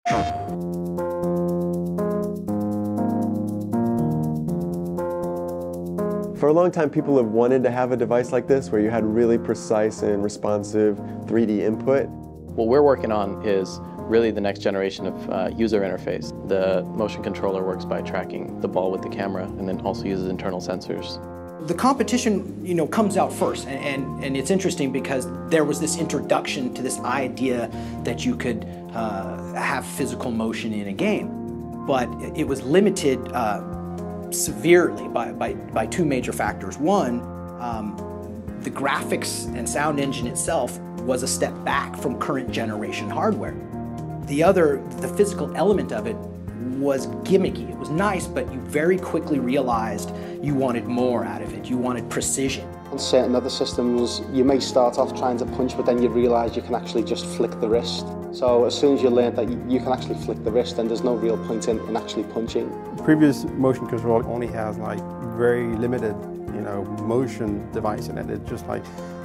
For a long time, people have wanted to have a device like this where you had really precise and responsive 3D input. What we're working on is really the next generation of user interface. The motion controller works by tracking the ball with the camera and then also uses internal sensors. The competition, comes out first, and it's interesting because there was this introduction to this idea that you could have physical motion in a game, but it was limited severely by two major factors. One, the graphics and sound engine itself was a step back from current generation hardware. The other, the physical element of it, was gimmicky. It was nice, but you very quickly realized you wanted more out of it. You wanted precision. On certain other systems, you may start off trying to punch, but then you realize you can actually just flick the wrist. So as soon as you learn that you can actually flick the wrist, then there's no real point in actually punching. The previous motion control only has very limited, motion device in it. It just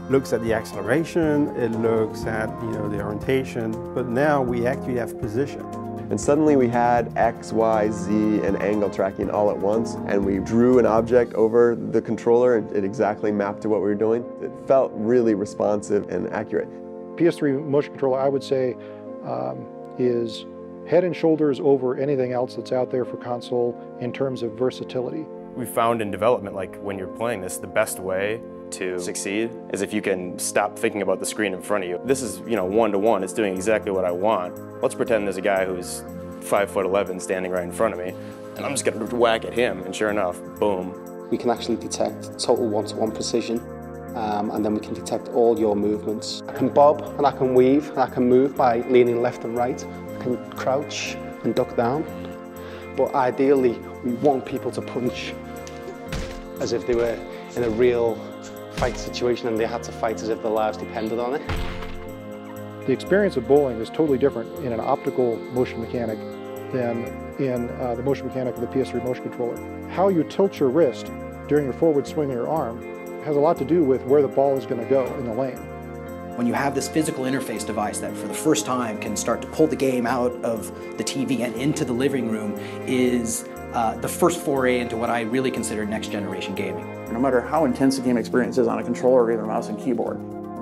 looks at the acceleration, it looks at, the orientation, but now we actually have position. And suddenly we had X, Y, Z, and angle tracking all at once, and we drew an object over the controller and it exactly mapped to what we were doing. It felt really responsive and accurate. PS3 motion controller, I would say, is head and shoulders over anything else that's out there for console in terms of versatility. We found in development, when you're playing this, the best way to succeed is if you can stop thinking about the screen in front of you. This is, one-to-one, it's doing exactly what I want. Let's pretend there's a guy who's 5'11" standing right in front of me, and I'm just gonna whack at him, and sure enough, boom. We can actually detect total one-to-one precision, and then we can detect all your movements. I can bob, and I can weave, and I can move by leaning left and right. I can crouch and duck down. But ideally, we want people to punch as if they were in a real fight situation and they had to fight as if their lives depended on it. The experience of bowling is totally different in an optical motion mechanic than in the motion mechanic of the PS3 motion controller. How you tilt your wrist during your forward swing of your arm has a lot to do with where the ball is going to go in the lane. When you have this physical interface device that for the first time can start to pull the game out of the TV and into the living room is the first foray into what I really consider next generation gaming. No matter how intense the game experience is on a controller or even a mouse and keyboard,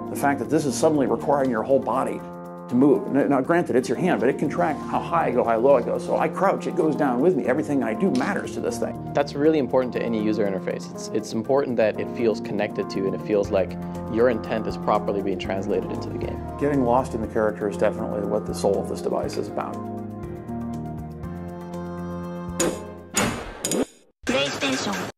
the fact that this is suddenly requiring your whole body to move. Now granted, it's your hand, but it can track how high I go, how low I go. So I crouch, it goes down with me. Everything I do matters to this thing. That's really important to any user interface. It's important that it feels connected to and it feels like your intent is properly being translated into the game. Getting lost in the character is definitely what the soul of this device is about. PlayStation